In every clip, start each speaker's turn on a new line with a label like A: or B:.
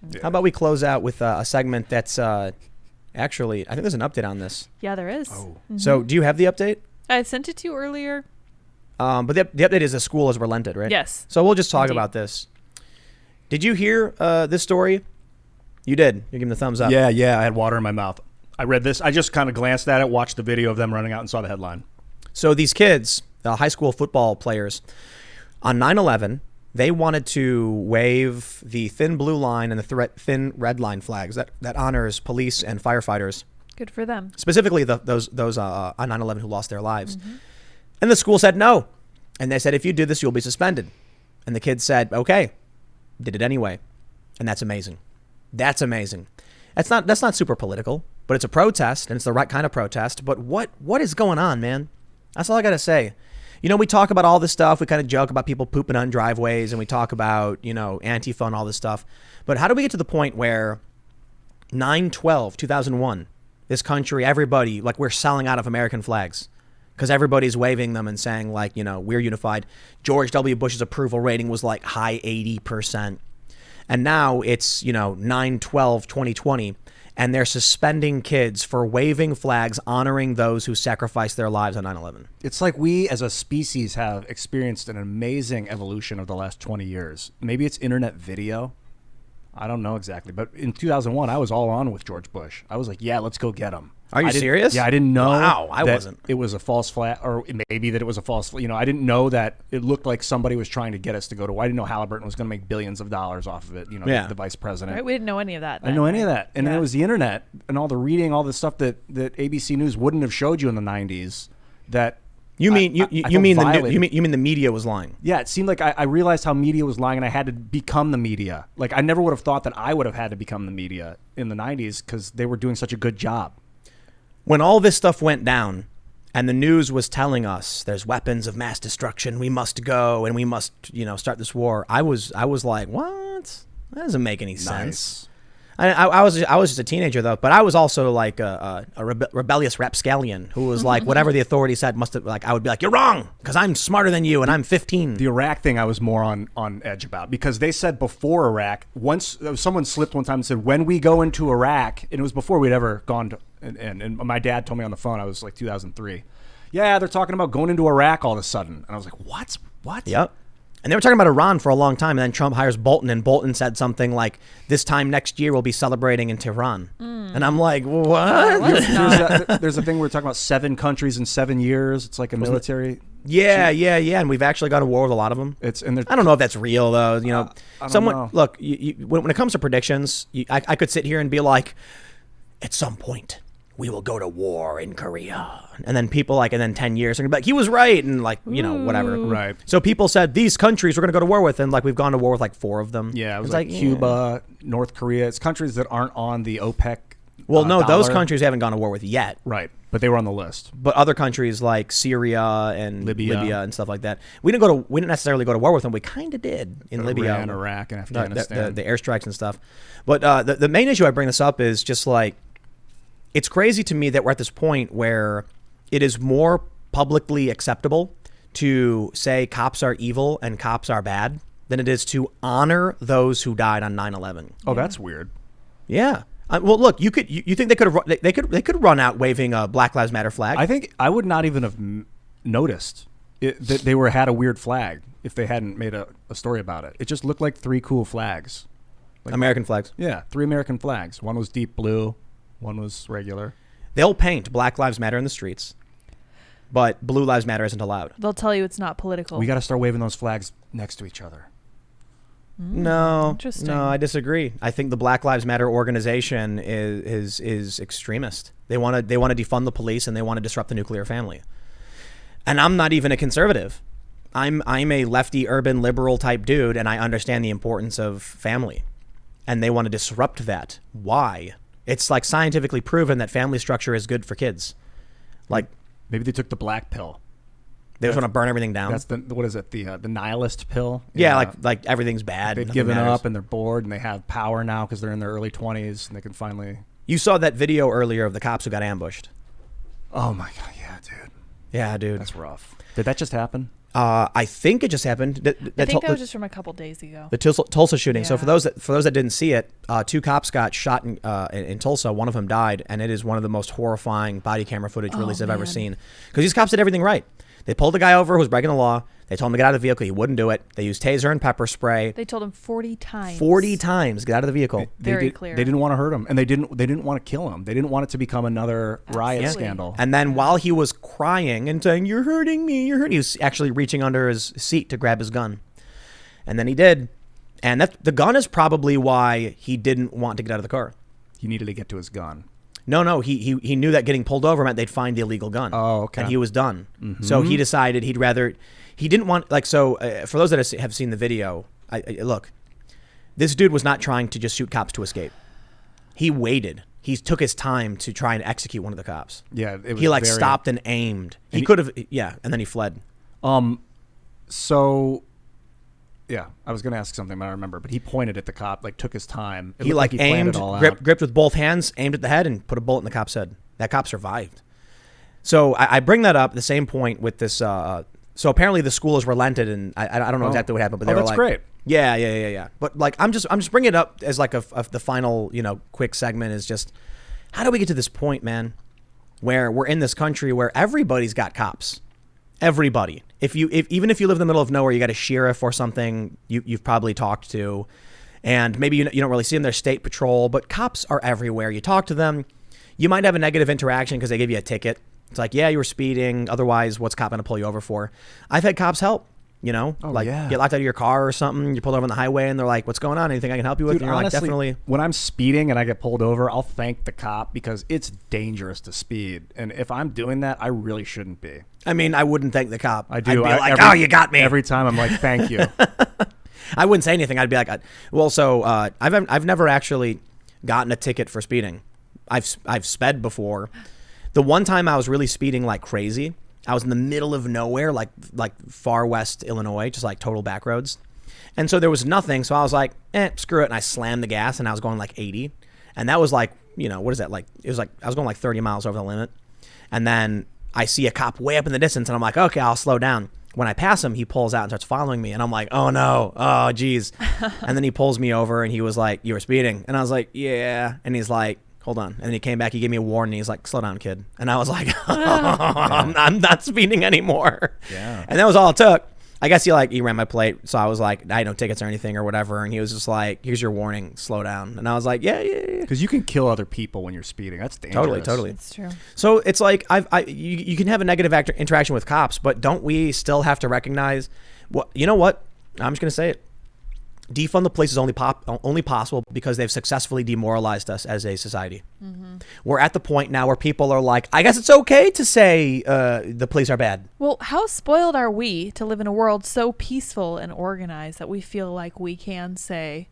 A: Yeah.
B: How about we close out with a segment that's actually, I think there's an update on this.
C: Yeah, there is.
A: Oh.
B: So do you have the update?
C: I sent it to you earlier.
B: But the update is the school has relented, right?
C: Yes.
B: So we'll just talk
C: Indeed.
B: about this. Did you hear this story? You did. You're giving the thumbs up.
A: Yeah, I had water in my mouth. I read this. I just kind of glanced at it, watched the video of them running out, and saw the headline.
B: So these kids, high school football players, on 9/11, they wanted to wave the thin blue line and the thin red line flags that honors police and firefighters.
C: Good for them.
B: Specifically, those on 9/11 who lost their lives. And the school said no. And they said, if you do this, you'll be suspended. And the kids said, okay. Did it anyway. And that's amazing. That's amazing. That's not super political, but it's a protest, and it's the right kind of protest. But what is going on, man? That's all I got to say. You know, we talk about all this stuff. We kind of joke about people pooping on driveways, and we talk about, Antifa and all this stuff. But how do we get to the point where 9/12/2001, this country, everybody, like, we're selling out of American flags because everybody's waving them and saying, like, we're unified. George W. Bush's approval rating was like high 80%. And now it's, 9/12/2020, and they're suspending kids for waving flags honoring those who sacrificed their lives on 9/11.
A: It's like we as a species have experienced an amazing evolution of the last 20 years. Maybe it's internet video. I don't know exactly. But in 2001, I was all on with George Bush. I was like, yeah, let's go get him.
B: Are you serious?
A: Yeah, I didn't know.
B: Wow, I
A: that
B: wasn't.
A: It was a false flag, or maybe that it was a false. I didn't know that it looked like somebody was trying to get us to go to. I didn't know Halliburton was going to make billions of dollars off of it.
B: Yeah.
A: The vice president.
C: Right? We didn't know any of that.
A: I didn't know any of that. And then it was the internet and all the reading, all the stuff that ABC News wouldn't have showed you in the 90s. That
B: You mean
A: I
B: you mean
A: violated.
B: you mean the media was lying?
A: Yeah, it seemed like I realized how media was lying, and I had to become the media. Like, I never would have thought that I would have had to become the media in the 90s because they were doing such a good job.
B: When all this stuff went down and the news was telling us there's weapons of mass destruction, we must go and we must, start this war, I was like, what? That doesn't make any sense. I was just a teenager, though, but I was also like a rebellious rapscallion who was like, whatever the authority said must have, like, I would be like, you're wrong because I'm smarter than you and I'm 15.
A: The Iraq thing I was more on edge about because they said before Iraq, once someone slipped one time and said, when we go into Iraq, and it was before we'd ever gone to, and my dad told me on the phone, I was like 2003. Yeah, they're talking about going into Iraq all of a sudden. And I was like, what?
B: Yep. And they were talking about Iran for a long time, and then Trump hires Bolton, and Bolton said something like, this time next year we'll be celebrating in Tehran. And I'm like, what?
A: There's a thing where we're talking about 7 countries in 7 years. It's like a military.
B: Yeah. And we've actually gone to war with a lot of them. I don't know if that's real, though.
A: I don't know.
B: Look, when it comes to predictions, I could sit here and be like, at some point, we will go to war in Korea. And then people and then 10 years, they're going to be like, he was right. And whatever.
A: Right.
B: So people said these countries we're going to go to war with. And we've gone to war with 4 of them.
A: Yeah. It was like Cuba, North Korea. It's countries that aren't on the OPEC.
B: Well, no,
A: dollar.
B: those countries we haven't gone to war with yet.
A: Right. But they were on the list.
B: But other countries like Syria and Libya and stuff like that, we didn't necessarily go to war with them. We kind of did in Libya,
A: Iran, Iraq, and Afghanistan.
B: The airstrikes and stuff. But the main issue I bring this up is just it's crazy to me that we're at this point where it is more publicly acceptable to say cops are evil and cops are bad than it is to honor those who died on 9/11.
A: Oh, that's weird.
B: Yeah. Well, look, you think they could run out waving a Black Lives Matter flag?
A: I think I would not even have noticed that they had a weird flag if they hadn't made a story about it. It just looked like 3 cool flags.
B: American flags.
A: Yeah, 3 American flags. One was deep blue. One was regular.
B: They'll paint Black Lives Matter in the streets, but Blue Lives Matter isn't allowed.
C: They'll tell you it's not political.
A: We got to start waving those flags next to each other.
B: No, I disagree. I think the Black Lives Matter organization is extremist. They want to defund the police and they want to disrupt the nuclear family. And I'm not even a conservative. I'm a lefty urban liberal type dude, and I understand the importance of family. And they want to disrupt that. Why? It's scientifically proven that family structure is good for kids.
A: Maybe they took the black pill.
B: They just want to burn everything down.
A: That's what is it? The nihilist pill?
B: Yeah, like everything's bad.
A: They've given up and they're bored and they have power now because they're in their early 20s and they can finally.
B: You saw that video earlier of the cops who got ambushed.
A: Oh my god, yeah, dude.
B: Yeah, dude.
A: That's rough. Did that just happen?
B: I think it just happened.
C: I think that was just from a couple days ago.
B: The Tulsa shooting. So
C: Yeah.
B: for those that didn't see it, 2 cops got shot in Tulsa. One of them died, and it is one of the most horrifying body camera footage releases I've ever
C: man.
B: seen. Because these cops did everything right. They pulled the guy over who was breaking the law. They told him to get out of the vehicle. He wouldn't do it. They used taser and pepper spray.
C: They told him 40 times.
B: 40 times, get out of the vehicle.
C: Very clear.
A: They didn't want to hurt him, and they didn't want to kill him. They didn't want it to become another riot
C: Absolutely.
A: scandal.
B: And then while he was crying and saying, "You're hurting me, you're hurting," he was actually reaching under his seat to grab his gun. And then he did. And the gun is probably why he didn't want to get out of the car.
A: He needed to get to his gun.
B: No, he knew that getting pulled over meant they'd find the illegal gun.
A: Oh, okay.
B: And he was done. So he decided he didn't want, for those that have seen the video, look, this dude was not trying to just shoot cops to escape. He waited. He took his time to try and execute one of the cops.
A: Yeah, it was
B: He
A: very,
B: stopped and aimed. He
A: And
B: could have, and then he fled.
A: So, yeah, I was going to ask something, but I don't remember. But he pointed at the cop, took his time. It
B: He
A: looked he planned
B: aimed,
A: it all out.
B: gripped with both hands, aimed at the head, and put a bullet in the cop's head. That cop survived. So I bring that up at the same point with this. So apparently the school has relented, and I don't know exactly what happened, but they were
A: that's
B: like,
A: great.
B: Yeah. But I'm just bringing it up as the final quick segment is just how do we get to this point, man, where we're in this country where everybody's got cops. Everybody. Even if you live in the middle of nowhere, you got a sheriff or something you've probably talked to, and maybe you don't really see them. They're state patrol, but cops are everywhere. You talk to them, you might have a negative interaction because they give you a ticket. It's like, yeah, you were speeding. Otherwise, what's cop going to pull you over for? I've had cops help.
A: yeah.
B: Get locked out of your car or something. You pulled over on the highway, and they're like, "What's going on? Anything I can help you with?"
A: Dude,
B: and you're
A: honestly,
B: like, "Definitely."
A: when I'm speeding and I get pulled over, I'll thank the cop because it's dangerous to speed. And if I'm doing that, I really shouldn't be.
B: I mean, I wouldn't thank the cop.
A: I do.
B: I'd be like,
A: every-
B: "Oh, you got me."
A: Every time I'm like, thank you.
B: I wouldn't say anything. I'd be like, "Well, so I've never actually gotten a ticket for speeding. I've sped before. The one time I was really speeding like crazy, I was in the middle of nowhere, like far west Illinois, just like total back roads. And so there was nothing. So I was like, screw it. And I slammed the gas and I was going like 80. And that was like, what is that? Like, it was like, I was going like 30 miles over the limit. And then I see a cop way up in the distance and I'm like, okay, I'll slow down. When I pass him, he pulls out and starts following me. And I'm like, oh no, oh geez. And then he pulls me over and he was like, you were speeding. And I was like, yeah. And he's like, hold on. And then he came back, he gave me a warning. He's like, slow down, kid. And I was like, I'm not speeding anymore.
A: Yeah.
B: And that was all it took. I guess he ran my plate. So I was like, I don't tickets or anything or whatever. And he was just like, here's your warning, slow down. And I was like, yeah.
A: Because you can kill other people when you're speeding. That's dangerous.
B: Totally.
C: That's true.
B: So it's like you can have a negative interaction with cops, but don't we still have to recognize? Well, you know what? I'm just gonna say it. Defund the police is only possible because they've successfully demoralized us as a society. Mm-hmm. We're at the point now where people are like, I guess it's okay to say the police are bad.
C: Well, how spoiled are we to live in a world so peaceful and organized that we feel like we can say,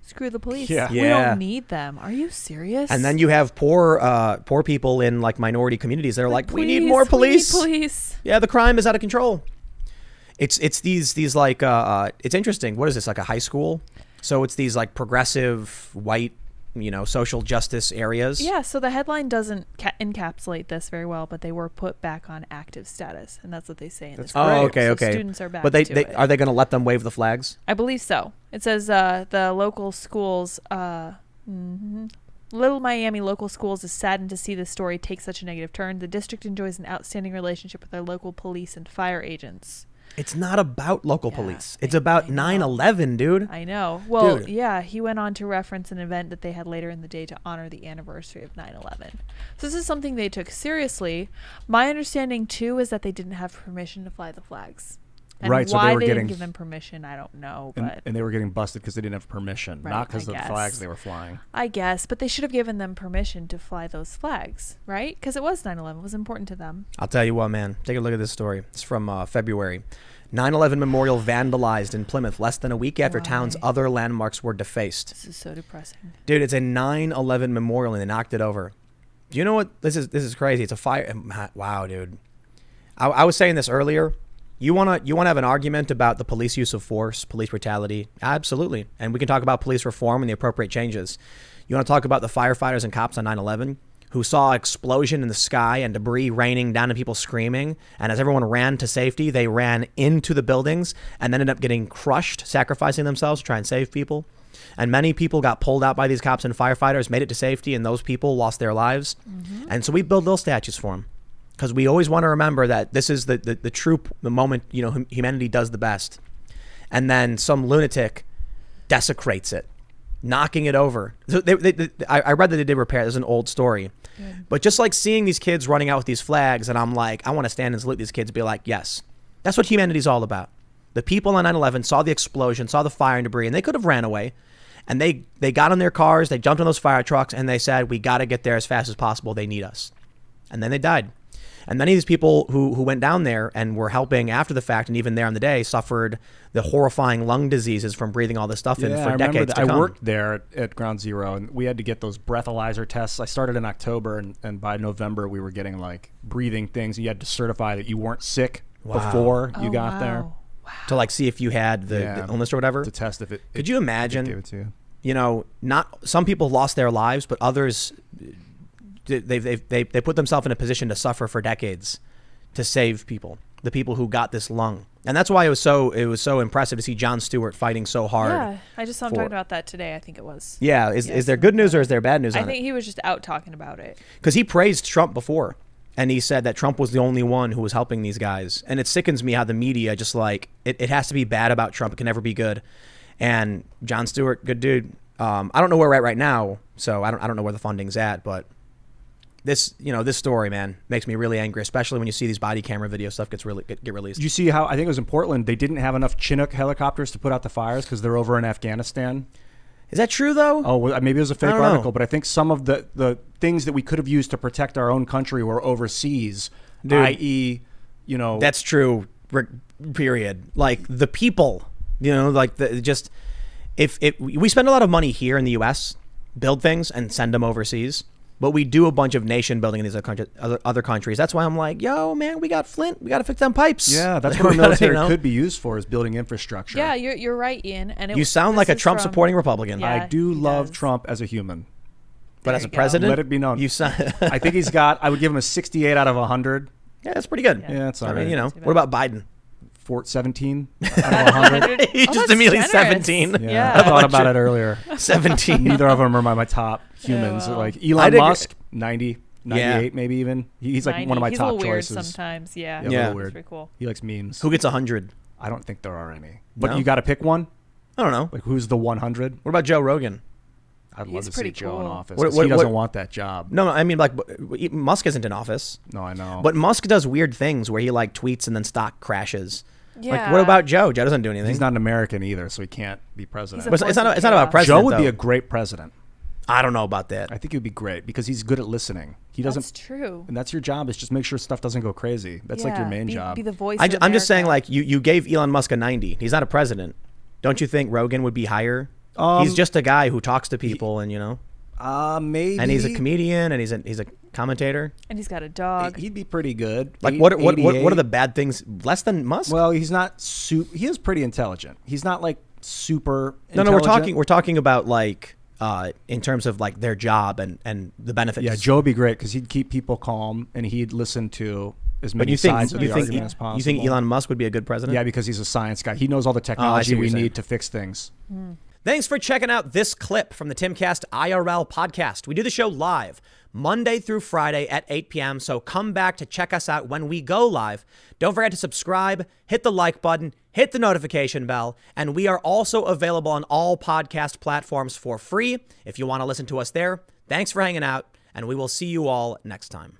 C: screw the police.
A: Yeah.
C: We
B: Yeah.
C: don't need them. Are you serious?
B: And then you have poor people in like minority communities that are like, we need
C: Please,
B: more
C: we need
B: police.
C: police.
B: Yeah, the crime is out of control. It's these like it's interesting. What is this, like a high school? So it's these like progressive white, social justice areas.
C: Yeah, so the headline doesn't encapsulate this very well, but they were put back on active status, and that's what they say in this.
B: Oh,
C: article.
B: okay.
C: So students are back.
B: But they
C: to it.
B: are they going to let them wave the flags?
C: I believe so. It says the local schools. Little Miami local schools is saddened to see this story take such a negative turn. The district enjoys an outstanding relationship with their local police and fire agents.
B: It's not about local
C: Yeah,
B: police. It's about
C: I know.
B: 9/11, dude.
C: I know. Well,
B: Dude.
C: yeah, he went on to reference an event that they had later in the day to honor the anniversary of 9/11. So this is something they took seriously. My understanding, too, is that they didn't have permission to fly the flags. And
A: Right, so
C: why
A: they were
C: didn't
A: getting-
C: give them permission, I don't know.
A: And,
C: But
A: and they were getting busted because they didn't have permission,
C: Right,
A: not because
C: I
A: of the
C: guess.
A: flags they were flying.
C: I guess. But they should have given them permission to fly those flags, right? Because it was 9/11. It was important to them.
B: I'll tell you what, man. Take a look at this story. It's from February. 9/11 memorial vandalized in Plymouth less than a week after town's
C: Right.
B: other landmarks were defaced.
C: This is so depressing.
B: Dude, it's a 9/11 memorial and they knocked it over. Do you know what? This is crazy. It's a fire. Wow, dude. I was saying this earlier. You wanna have an argument about the police use of force, police brutality? Absolutely. And we can talk about police reform and the appropriate changes. You want to talk about the firefighters and cops on 9/11? who saw explosion in the sky and debris raining down and people screaming. And as everyone ran to safety, they ran into the buildings and ended up getting crushed, sacrificing themselves to try and save people. And many people got pulled out by these cops and firefighters, made it to safety, and those people lost their lives. And so we build little statues for them because we always want to remember that this is the true the moment, you know, humanity does the best. And then some lunatic desecrates it, knocking it over. So I read that they did repair. There's an old story. Good. But just like seeing these kids running out with these flags, and I'm like, I want to stand and salute these kids and be like, yes, that's what humanity's all about. The people on 9/11 saw the explosion, saw the fire and debris, and they could have ran away. And they got on their cars, they jumped on those fire trucks, and they said, we got to get there as fast as possible. They need us. And then they died. And many of these people who went down there and were helping after the fact, and even there on the day, suffered the horrifying lung diseases from breathing all this stuff in for decades to come.
A: I worked there at Ground Zero, and we had to get those breathalyzer tests. I started in October, and by November, we were getting like breathing things. You had to certify that you weren't sick before you got there.
C: Wow.
B: To like see if you had the illness or whatever.
A: To test if it.
B: Could you imagine?
A: Gave it to you.
B: You know, not some people lost their lives, but others they put themselves in a position to suffer for decades to save people, the people who got this lung. And that's why it was so impressive to see Jon Stewart fighting so hard.
C: Yeah, I just saw him talking about that today. I think it was.
B: Yeah, is there good news or is there bad news on it?
C: I think he was just out talking about it.
B: Because he praised Trump before, and he said that Trump was the only one who was helping these guys. And it sickens me how the media just like, it has to be bad about Trump. It can never be good. And Jon Stewart, good dude. I don't know where we're at right now, so I don't know where the funding's at, but this story, man, makes me really angry, especially when you see these body camera video stuff get released.
A: You see how, I think it was in Portland, they didn't have enough Chinook helicopters to put out the fires because they're over in Afghanistan.
B: Is that true, though?
A: Oh, well, maybe it was a fake article, but I think some of the things that we could have used to protect our own country were overseas, i.e., you know.
B: That's true, period. Like, the people, you know, like, if we spend a lot of money here in the U.S., build things and send them overseas, but we do a bunch of nation building in these other countries. That's why I'm like, yo, man, we got Flint. We got to fix them pipes.
A: Yeah, that's what our military could be used for, is building infrastructure.
C: Yeah, you're right, Ian. And
B: you sound like a Trump-supporting Republican.
C: Yeah,
A: I do love Trump as a human.
B: But as a president?
A: Let it be known.
B: You sound
A: I think I would give him a 68 out of 100.
B: Yeah, that's pretty good.
A: Yeah, that's all right.
B: I mean, you know, what about Biden?
A: 17 out of 100.
B: He's just immediately
C: generous.
B: 17.
A: Yeah, I thought about it earlier.
B: 17.
A: Neither of them are my top humans.
C: Yeah, well.
A: Like Elon Musk, 90, 98 maybe even. He's like
C: 90.
A: one of my
C: He's
A: top
C: a little
A: choices.
C: Weird sometimes, yeah.
A: A little weird.
C: That's pretty cool.
A: He likes memes.
B: Who gets 100?
A: I don't think there are any. But
B: No?
A: you got to pick one?
B: I don't know.
A: Like who's the 100?
B: What about Joe Rogan?
A: I'd love
C: He's
A: to see
C: pretty
A: Joe in
C: cool.
A: office.
B: What-
A: 'cause he doesn't
B: what-
A: want that job.
B: No, I mean, like, Musk isn't in office.
A: No, I know.
B: But Musk does weird things where he, like, tweets and then stock crashes.
C: Yeah.
B: Like, what about Joe? Joe doesn't do anything.
A: he's not an American either, so he can't be president.
C: He's
B: But it's not about president,
A: Joe would be
B: though.
A: a great president.
B: I don't know about that.
A: I think he would be great because he's good at listening. He doesn't.
C: That's true.
A: And that's your job, is just make sure stuff doesn't go crazy. That's like your main job.
C: Be the voice
B: I'm just saying,
C: America.
B: like, you gave Elon Musk a 90. He's not a president. Don't you think Rogan would be higher? He's just a guy who talks to people and, you know.
A: Maybe.
B: And he's a comedian and he's a commentator.
C: And he's got a dog.
A: He'd be pretty good.
B: Like, what are the bad things less than Musk?
A: Well, he's not he is pretty intelligent. He's not like super
B: No,
A: intelligent.
B: we're talking about like in terms of like their job and the benefits.
A: Yeah, Joe would be great because he'd keep people calm and he'd listen to as
B: But
A: many
B: you think
A: sides of the argument as possible.
B: you think Elon Musk would be a good president?
A: Yeah, because he's a science guy. He knows all the
B: see
A: technology
B: what
A: we
B: you're saying.
A: need to fix things.
B: Thanks for checking out this clip from the Timcast IRL podcast. We do the show live Monday through Friday at 8 p.m. So come back to check us out when we go live. Don't forget to subscribe, hit the like button, hit the notification bell, and we are also available on all podcast platforms for free if you want to listen to us there. Thanks for hanging out, and we will see you all next time.